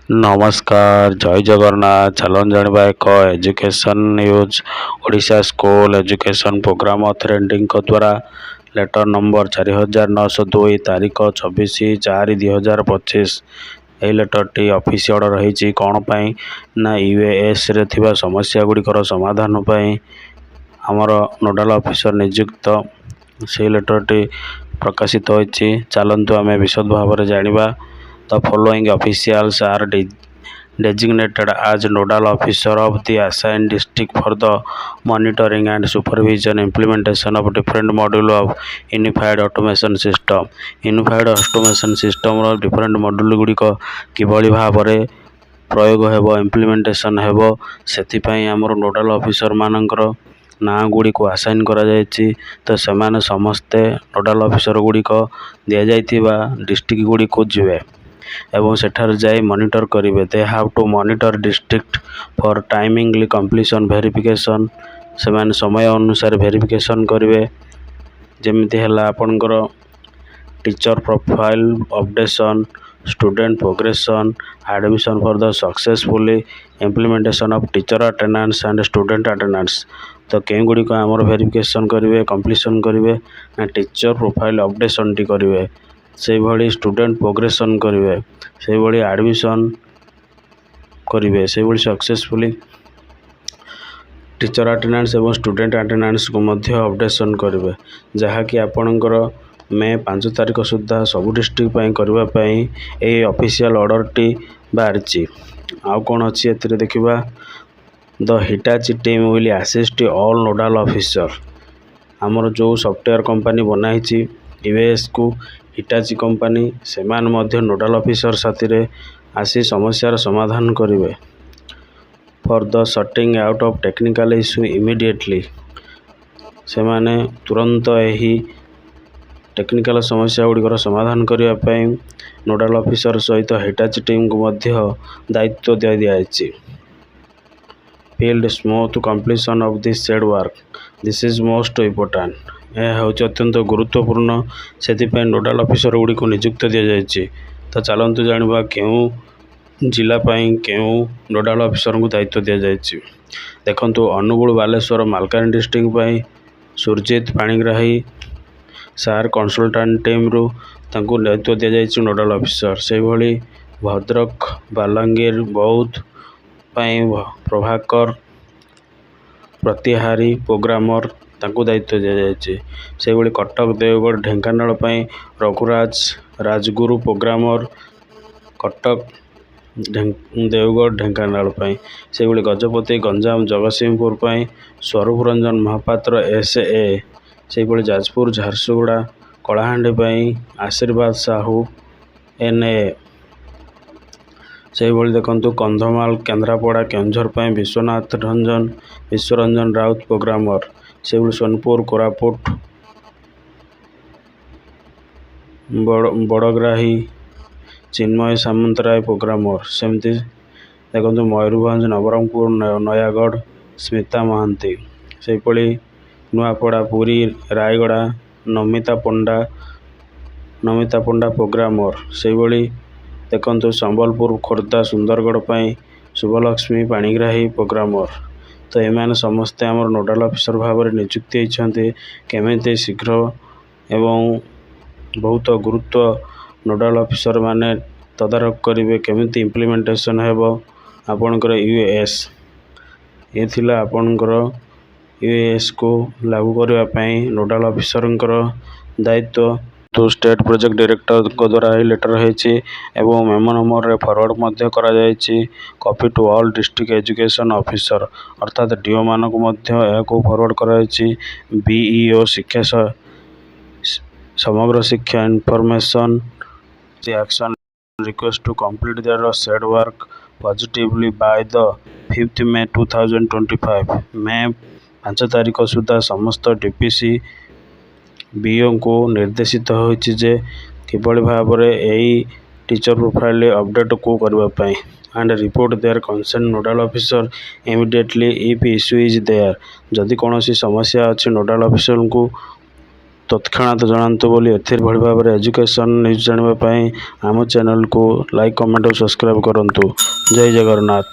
नमस्कार जय जगन्नाथ चलन जाना एक education news Odisha school education program authority द्वारा लेटर नंबर 4902 तारीख 24/4/2025 यह लेटर टी ऑफिशियल रही कौन पाई ना यूएस रे थिबा समस्या गुड़िकर समाधान पाई आमर नोडाल ऑफिसर नियुक्त से लेटर टी प्रकाशित होती। चलतु आम विशद भाव में जाना। The following officials are designated as nodal officer of the assigned district for the monitoring and supervision implementation of different module of unified automation system. Unified automation system row different module गुड़िक किभली भाव में प्रयोग हेबो implementation हेबो सेथिपाई आमर नोडाल officer मानकर ना गुड़ी को assign करा जायछि। तो सेमाने समस्ते नोडाल ऑफिसर गुड़ी को दिया जाइथिबा डिस्ट्रिक्ट गुड़ी को जिवे एवं सेठार जाई मॉनिटर करिवे। They have to monitor district for timingly completion verification सेमाने समय अनुसार वेरिफिकेशन करिवे। जेमिति हला आपनकर teacher profile updation student progression admission for the successfully implementation of teacher attendance and student attendance. तो कें गुडी को हमर वेरिफिकेशन करिवे कंप्लीशन करिवे ना टीचर प्रोफाइल अपडेशन टी करिवे से भली स्टूडेंट प्रोग्रेशन करिवे से भली एडमिशन करिवे से भली सक्सेसफुली टीचर अटेंडेंस एवं स्टूडेंट अटेंडेंस को मध्य अपडेशन करिवे जहा कि आपनकर मे 5 तारिख सुधा सब डिस्ट्रिक्ट पई करबा पई ए ऑफिशियल ऑर्डर टी बारची। आ कोन अछि एतरे देखिबा the Hitachi team will assist all nodal officer. हमर जो सॉफ्टवेयर कंपनी बनाइछि यूएस को हिटाची कंपनी से नोडाल ऑफिसर साथी आसी समस्यार समाधान करेंगे for the sorting out of technical issue immediately से माने तुरंत यही टेक्निकल समस्या गुड़िकर समाधान करने नोडाल ऑफिसर सहित हिटाची टीम को मध्य दायित्व दि दिखाई। Field smooth completion of this said work this is most important. यह हूँ अत्यंत गुरुत्वपूर्ण से नोडाल ऑफिसर गुड़ी को नियुक्त दि जाएगी। तो चलतु जाना क्यों जिलापाई क्यों नोडाल ऑफिसर को दायित्व दि जाएगी। देखंतु अनुगुल बालेश्वर मालकानगि डिस्ट्रिक्ट पाई सुरजित पाणिग्राही सार कंसल्टेंट टीम रु तांको दायित्व दि जाएगी नोडाल ऑफिसर। से भली भद्रक बालांगीर बौद्ध पाई प्रभाकर प्रतिहारी प्रोग्रामर तांको दायित्व दि जाएगी। से भली कटक देवगढ़ ढेंकानाल पाई रघुराज राजगुरु प्रोग्रामर कटक देवगढ़ ढेंकानाल पाई। से भली गजपति गंजाम जगतसिंहपुर पाई स्वरूप रंजन महापात्र एसए। से भली जाजपुर झारसुगुड़ा कलाहांडी पाई आशीर्वाद साहू एनए। से भली देखंतु कंधमाल केन्द्रापड़ा केउंझर पाई विश्वरंजन राउत प्रोग्रामर। से भली सोनपुर कोरापुट बड़ग्राही चिन्मय सामंतराय प्रोग्रामर। सेमती देखो मयूरभंज नवरंगपुर नयागढ़ स्मिता महांती। से भली नुआपड़ा पुरी रायगड़ा नमिता पंडा प्रोग्रामर। से भली देखो संबलपुर खोर्धा सुंदरगढ़ पाई शुभलक्ष्मी पाणिग्राही प्रोग्रामर। तो एमाने समस्ते आमर नोडाल ऑफिसर भाव में नियुक्ति होती केमिति शीघ्र एवं बहुत गुरुत्व नोडाल ऑफिसर माने तदारख करेंगे केमिति इम्प्लीमेंटेशन हेबो आपणकर यूएस ये थिला आपणकर यूएस को लागू करने नोडाल ऑफिसर दायित्व। तो स्टेट प्रोजेक्ट डायरेक्टर को द्वारा ही लेटर होती एवं मेमो नंबर फॉरवर्ड मध्य करा जायछि copy to all district education officer अर्थात डीओ मानक मध्य को फॉरवर्ड करा जायछि। बीईओ शिक्षा समग्र शिक्षा information the action request to complete their said work positively by the 5th May 2025 मे 5 तारिख सुधा समस्त डीपीसी बीओ को निर्देशित होइछि जे किभली भाव में यही टीचर प्रोफाइल अपडेट को करने and report their concern nodal officer immediately if issue is there. जदि कौन समस्या अच्छी नोडाल ऑफिसर को ତତ୍କ୍ଷଣାତ୍ ଜଣାନ୍ତୁ ବୋଲି ଏଥିରେ ଭଳି ଭାବରେ ଏଜୁକେସନ୍ ନ୍ୟୁଜ୍ ଜାଣିବା ପାଇଁ ଆମ ଚ୍ୟାନେଲକୁ ଲାଇକ୍ କମେଣ୍ଟ ଓ ସବସ୍କ୍ରାଇବ୍ କରନ୍ତୁ। ଜୟ ଜଗନ୍ନାଥ।